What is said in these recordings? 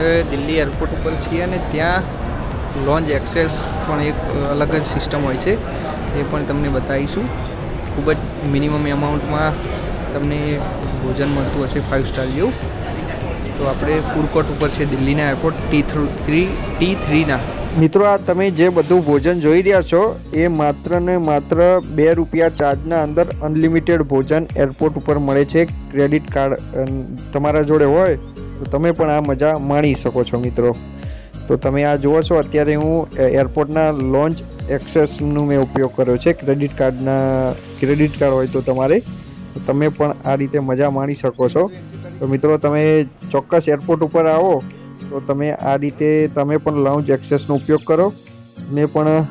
Delhi airport ઉપર છીએ અને ત્યાં લોન્જ એક્સેસ પણ એક અલગ જ સિસ્ટમ હોય છે, એ પણ તમને બતાવીશું. ખૂબ જ મિનિમમ એમાઉન્ટમાં તમને ભોજન મળતું હશે 5 સ્ટાર જેવું. તો આપણે ફૂડ કોર્ટ ઉપર છે દિલ્હીના એરપોર્ટ T3ના. મિત્રો, આ તમે જે બધું ભોજન જોઈ રહ્યા છો એ માત્ર ને માત્ર ₹2 ચાર્જના અંદર અનલિમિટેડ ભોજન એરપોર્ટ ઉપર મળે છે. ક્રેડિટ કાર્ડ તમારા જોડે હોય તો તમે પણ આ મજા માણી શકો છો મિત્રો. તો તમે આ જુઓ છો, અત્યારે હું એરપોર્ટના લોન્ચ એક્સેસનું મેં ઉપયોગ કર્યો છે. ક્રેડિટ કાર્ડ હોય તો તમે પણ આ રીતે મજા માણી શકો છો. તો મિત્રો, તમે ચોક્કસ એરપોર્ટ ઉપર આવો તો તમે આ રીતે તમે પણ લોન્ચ એક્સેસનો ઉપયોગ કરો. મેં પણ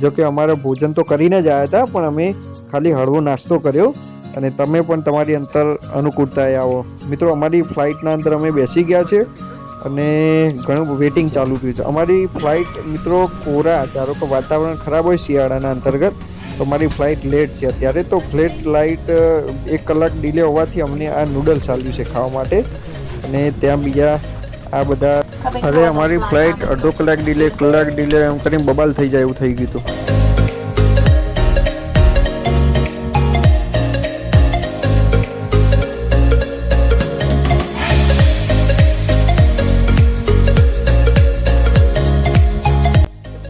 જોકે અમારે ભોજન તો કરીને જ આવ્યા હતા, પણ અમે ખાલી હળવો નાસ્તો કર્યો અને તમે પણ તમારી અંતર અનુકૂળતાએ આવો. મિત્રો, અમારી ફ્લાઇટના અંદર અમે બેસી ગયા છે અને ઘણું વેટિંગ ચાલુ થયું છે. અમારી ફ્લાઇટ મિત્રો કોરા, ધારો કે વાતાવરણ ખરાબ હોય શિયાળાના અંતર્ગત, તો અમારી ફ્લાઇટ લેટ છે અત્યારે. તો ફ્લાઇટ 1 કલાક ડિલે હોવાથી અમને આ નૂડલ્સ ચાલ્યું છે ખાવા માટે. અને ત્યાં બીજા આ બધા અરે અમારી ફ્લાઇટ અડધો કલાક ડિલે એમ કરીને બબાલ થઈ જાય એવું થઈ ગયું હતું.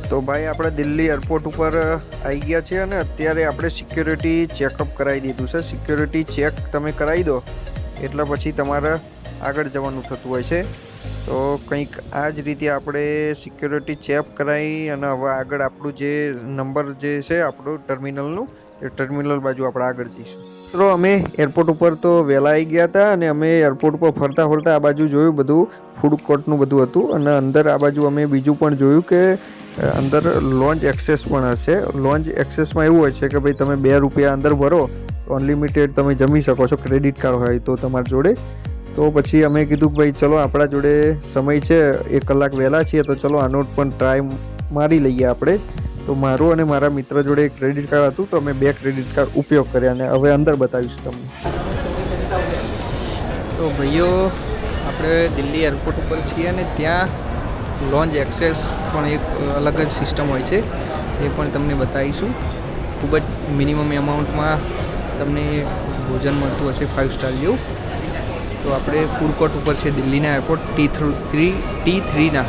તો ભાઈ, આપણે દિલ્હી એરપોર્ટ ઉપર આવી ગયા છીએ અને અત્યારે આપણે સિક્યોરિટી ચેકઅપ કરાવી દીધું છે. સિક્યોરિટી ચેક તમે કરાવી દો એટલે પછી તમારે આગળ જવાનું થતું હોય છે. તો કંઈક આ જ રીતે આપણે સિક્યોરિટી ચેક કરાવી અને હવે આગળ આપણું જે નંબર જે છે આપણું ટર્મિનલનું, એ ટર્મિનલ બાજુ આપણે આગળ જઈશું. મિત્રો, અમે એરપોર્ટ ઉપર તો વહેલા આવી ગયા હતા અને અમે એરપોર્ટ ઉપર ફરતા આ બાજુ જોયું, બધું ફૂડ કોર્ટનું બધું હતું. અને અંદર આ બાજુ અમે બીજું પણ જોયું કે અંદર લોન્ચ એક્સેસ પણ હશે. લોન્ચ એક્સેસમાં એવું હોય છે કે ભાઈ તમે ₹2 અંદર ભરો તો અનલિમિટેડ તમે જમી શકો છો, ક્રેડિટ કાર્ડ હોય તો તમારી જોડે. તો પછી અમે કીધું કે ભાઈ ચલો, આપણા જોડે સમય છે, 1 કલાક વહેલા છીએ તો ચલો આનો પણ ટ્રાય મારી લઈએ આપણે. તો મારું અને મારા મિત્ર જોડે ક્રેડિટ કાર્ડ હતું, તો અમે 2 ક્રેડિટ કાર્ડ ઉપયોગ કર્યા અને હવે અંદર બતાવીશ તમને. તો ભાઈઓ, આપણે દિલ્હી એરપોર્ટ ઉપર છીએ અને ત્યાં લોન્ચ એક્સેસ પણ એક અલગ જ સિસ્ટમ હોય છે, એ પણ તમને બતાવીશું. ખૂબ જ મિનિમમ એમાઉન્ટમાં તમને ભોજન મળતું હશે 5 સ્ટાર જેવું. તો આપણે ફૂડ કોર્ટ ઉપર છે દિલ્હીના એરપોર્ટ T3ના.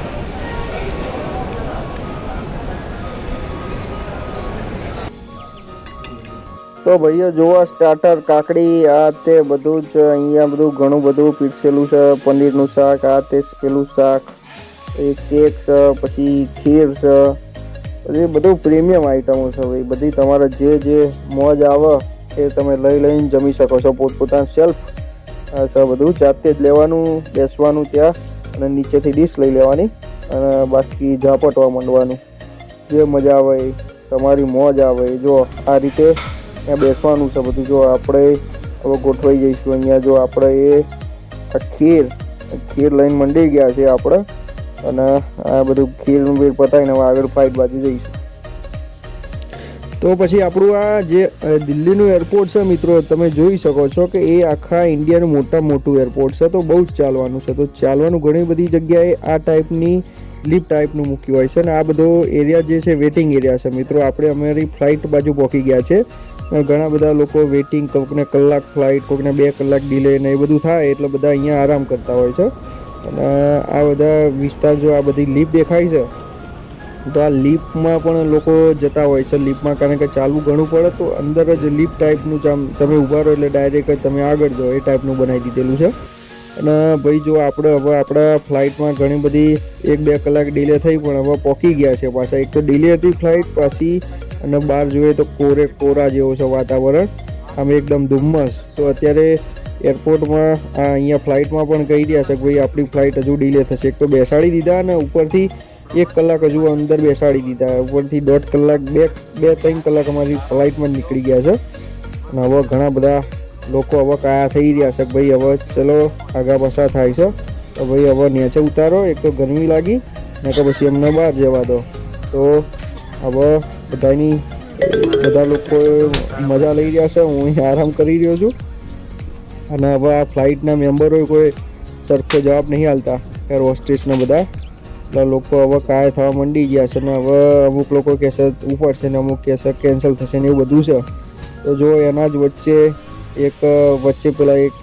તો ભાઈઓ જોવા, સ્ટાર્ટર, કાકડી, આ તે બધું જ અહીંયા બધું ઘણું બધું પીરસેલું છે. પનીરનું શાક, આ તે પેલું શાક, એ કેક છે, પછી ખીર છે, પછી બધું પ્રીમિયમ આઈટમો છે ભાઈ. બધી તમારે જે મોજ આવે એ તમે લઈને જમી શકો છો. પોતપોતાના સેલ્ફ છે, બધું જાતે જ લેવાનું, બેસવાનું ત્યાં અને નીચેથી ડીશ લઈ લેવાની અને બાકી ઝાપટવા માંડવાનું. જે મજા આવે એ તમારી મોજ આવે. જો આ રીતે ત્યાં બેસવાનું છે બધું. જો આપણે હવે ગોઠવાઈ જઈશું અહીંયા. જો આપણે આ ખીર લઈને મંડી ગયા છે આપણે, અને આ બધું ખીરનું બીર પતાવીને હવે આગળ ફ્લાઇટ બાજુ જઈશું. તો પછી આપણું આ જે દિલ્હીનું એરપોર્ટ છે મિત્રો, તમે જોઈ શકો છો કે એ આખા ઇન્ડિયાનું મોટું એરપોર્ટ છે. તો બહુ જ ચાલવાનું છે. તો ચાલવાનું ઘણી બધી જગ્યાએ આ ટાઈપની લિફ્ટ ટાઈપનું મૂક્યું હોય છે. અને આ બધો એરિયા જે છે વેટિંગ એરિયા છે મિત્રો. આપણે અમારી ફ્લાઇટ બાજુ પહોંચી ગયા છે. ઘણા બધા લોકો વેટિંગ, કોઈકને કલાક ફ્લાઇટ, કોઈકને 2 કલાક ડિલે ને એ બધું થાય એટલે બધા અહીંયા આરામ કરતા હોય છે. અને આ બધા વિસ્તાર, જો આ બધી લિફ્ટ દેખાય છે, તો આ લિફ્ટમાં પણ લોકો જતા હોય છે. લિફ્ટમાં કારણ કે ચાલવું ઘણું પડે, તો અંદર જ લિફ્ટ ટાઈપનું તમે ઊભા રહો એટલે ડાયરેક્ટ તમે આગળ જાઓ એ ટાઈપનું બનાવી દીધેલું છે. અને ભાઈ જો આપણે હવે આપણા ફ્લાઇટમાં ઘણી બધી 1-2 કલાક ડિલે થઈ, પણ હવે પહોંચી ગયા છે પાછા. એક તો ડિલે હતી ફ્લાઇટ પાછી, અને બહાર જોઈએ તો કોરા જેવો છે વાતાવરણ, આમ એકદમ ધુમ્મસ. તો અત્યારે એરપોર્ટમાં અહીંયા ફ્લાઇટમાં પણ કહી રહ્યા છે કે ભાઈ આપણી ફ્લાઇટ હજુ ડિલે થશે. એક તો બેસાડી દીધા અને ઉપરથી 1 કલાક હજુ અંદર બેસાડી દીધા. ઉપરથી 1.5 કલાક, 2-3 કલાક અમારી ફ્લાઇટમાં નીકળી ગયા છે. અને હવે ઘણા બધા લોકો હવે કાયા થઈ રહ્યા છે કે ભાઈ હવે ચલો આગા પાછા થાય છે, તો ભાઈ હવે નીચે ઉતારો. એક તો ગરમી લાગી ને કે પછી અમને બહાર જવા દો. તો હવે બધા લોકો મજા લઈ રહ્યા છે. હું અહીં આરામ કરી રહ્યો છું. અને હવે આ ફ્લાઇટના મેમ્બરોએ કોઈ સરખો જવાબ નહીં આપતા. એર હોસ્ટેસને બધા. એટલે લોકો હવે કાય થવા માંડી ગયા છે ને હવે અમુક લોકો કહેશે ઉપડશે ને અમુક કહેશે કેન્સલ થશે ને એવું બધું છે. તો જો એના જ વચ્ચે પેલા એક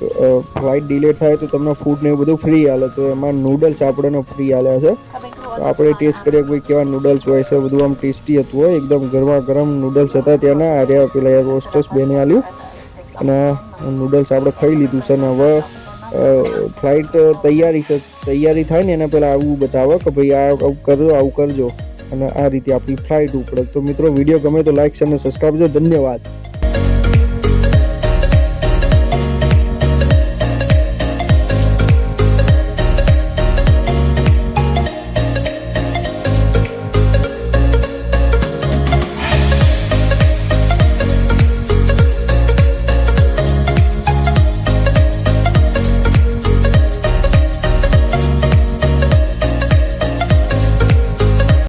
ફ્લાઇટ ડિલે થાય તો તમને ફૂડ ને એવું બધું ફ્રી આલે. તો એમાં નૂડલ્સ આપણને ફ્રી આલ્યા છે. તો આપણે ટેસ્ટ કરીએ કે ભાઈ કેવા નૂડલ્સ હોય છે. બધું આમ ટેસ્ટી હતું હોય, એકદમ ગરમા ગરમ નૂડલ્સ હતા ત્યાંના. આર્યા પેલા એર હોસ્ટેસ બેને આલ્યું અને નૂડલ્સ આપણે ખાઈ લીધું છે. ને હવે ફ્લાઇટ તૈયારી થાય ને એના પહેલાં આવું બતાવે કે ભાઈ આવું કરજો અને આ રીતે આપણી ફ્લાઇટ ઉપડે. તો મિત્રો વિડીયો ગમે તો લાઈક અને સબસ્ક્રાઈબ કરજો. ધન્યવાદ.